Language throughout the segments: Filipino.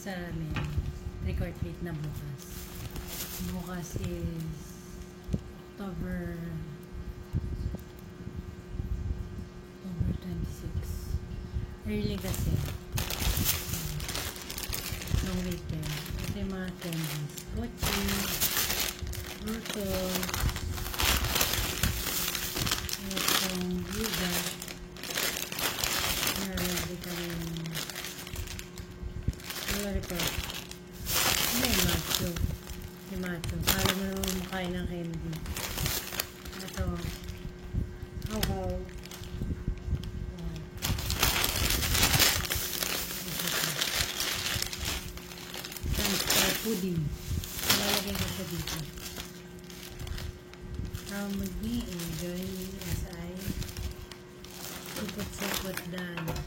sa amin, trick or treat na bukas. Bukas is October 26. Early kasi. Long weekend. Ito yung mga candies. Kochi, Brutal, itong Giga. Nalagay kami lollipop. Hindi, macho. Si macho. Kala mo naman makain ng candy. Ito. How-how. Sunflower pudding. Lalagay ko sa dito. Come with me and join me as I supot-supot dahil.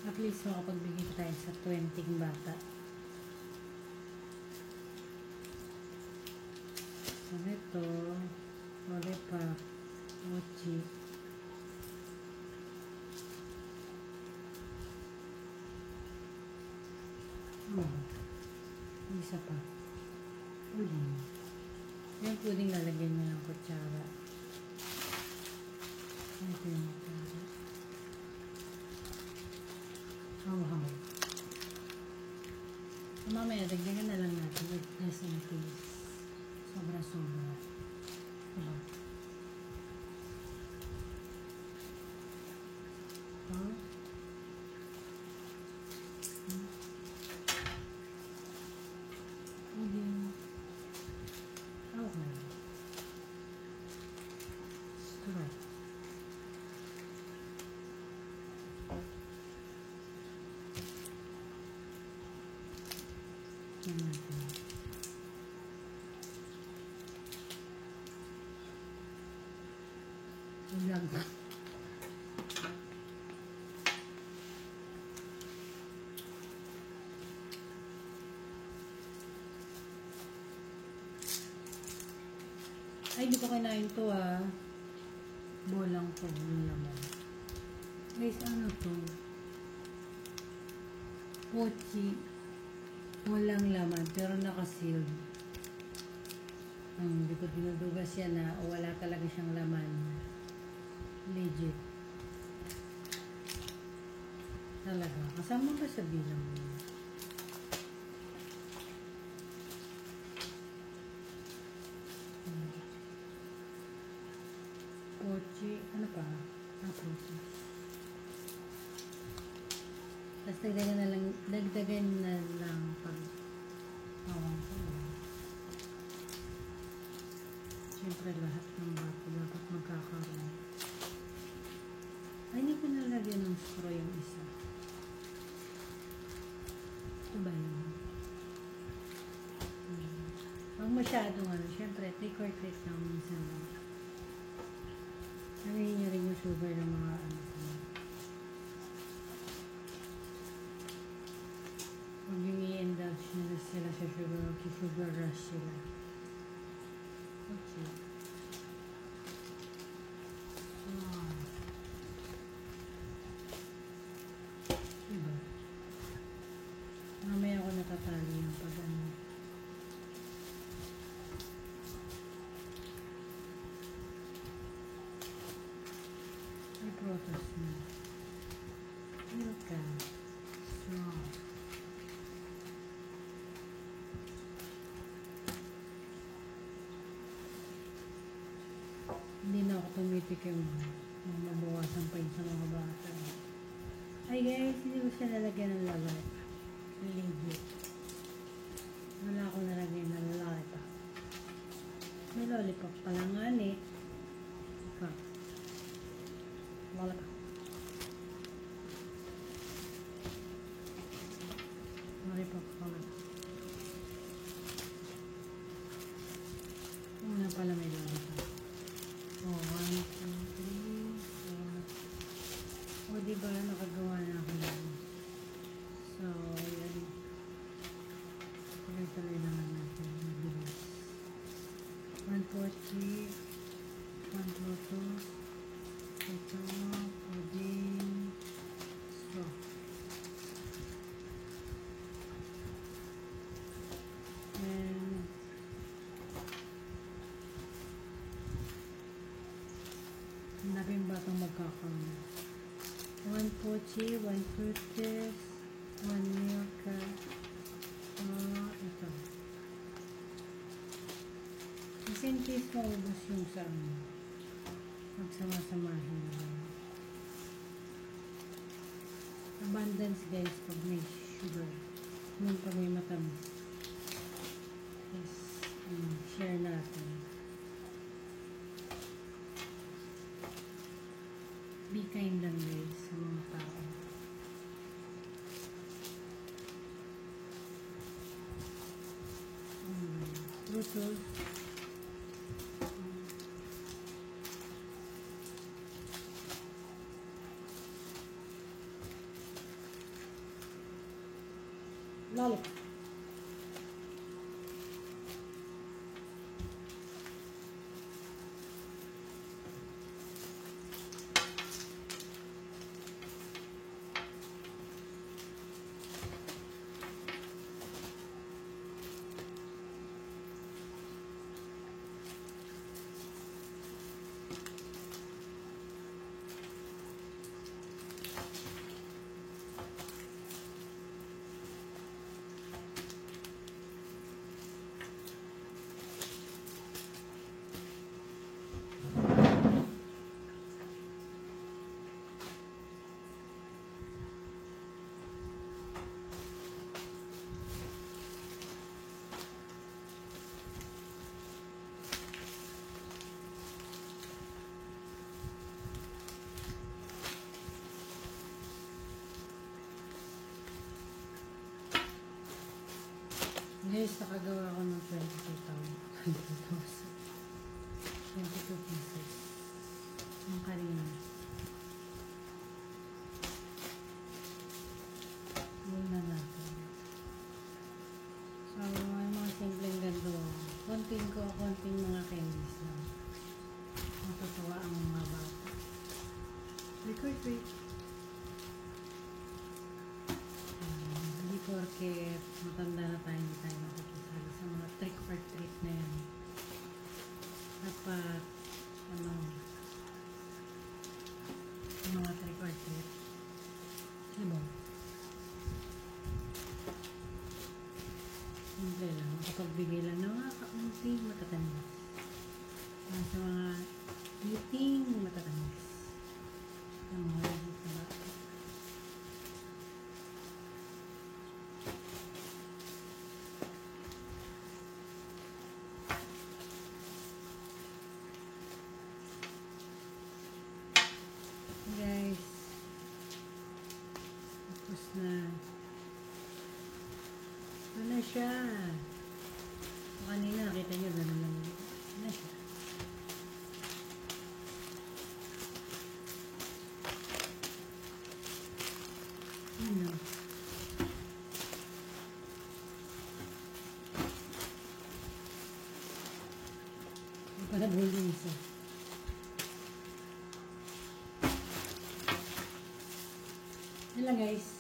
At least makapagbigay tayo sa 20 bata. So, ito, lollipop, mochi. Isa pa. Pudding. Yung pudding lalagyan niya ng kutsara. Ito yung kutsara. How-how. So, mamaya, dagdagan na lang natin with just in case. Sobra-sobra. Diba? Oh. Okay. Alright. Vlog. Ay, di ko kinain to ah. Bolang to. Naman. Guys, ano to? Pochi. Walang laman, pero nakasealed. Hindi ko dinudugas yan na wala talaga siyang laman. Legit. Talaga. Kasama ba sa bilang mo? Pochi. Ano pa? Pochi. Tapos dagdagan na lang pag siyempre lahat ng bato dapat magkakaroon. Ay, hindi ko nalagyan ng straw yung isa. Ito ba yun? Huwag masyadong siyempre, take or treat lang minsan. Ano yun yung rin yung sugar ng mga ano ko. Huwag yung i-indulge nila sila sa sugar rush sila. Okay. Diba? Mamaya ako natatali yung pag ano. May protos na. Milk ka. Strong. Hindi na ako tumitikim nung mabawasan pa yun sa mga bata. Ay guys, hindi ko siya lalagyan ng lalay. Legit. Wala akong nalagyan ng lollipop. May lollipop pala nga eh. Ha. Lollipop. Lollipop pala. Una pala may lollipop. Oh, 1, 2, 3, 4. O, diba, nakagawa na ako lang. So, ayan. Tuloy-tuloy naman natin. Mabilis. 1, 4, 3. 1, 2, 2. Ito, pudding. So, and hanapin ba itong magkakaroon? 1 pochi, 1 fruities, 1 milk, ito. Kasi in case maubos yung sa ano, magsama-samahin na. Abundance guys pag may sugar. Nung pag may matamis. Yes, share natin. Be kind lang guys sa mga tao. Frutos. Lollipop. Guys, nakagawa ko ng 22,000. 22 pieces. Ang kanina. Yun na natin. So, yung mga simpleng ganito. Konting mga candies lang. Matutuwa ang mga bata. Wait. Hindi porke matanda na tayo, hindi tayo makikisali sa mga trick or treat na yan. Dapat, mga trick or treat. Diba? Simple lang. Makapagbigay lang ng mga kaunti matatamis. Sa mga eating matatamis. Ang mga legit na bata. Ano? Para bulin isa. Yan lang guys.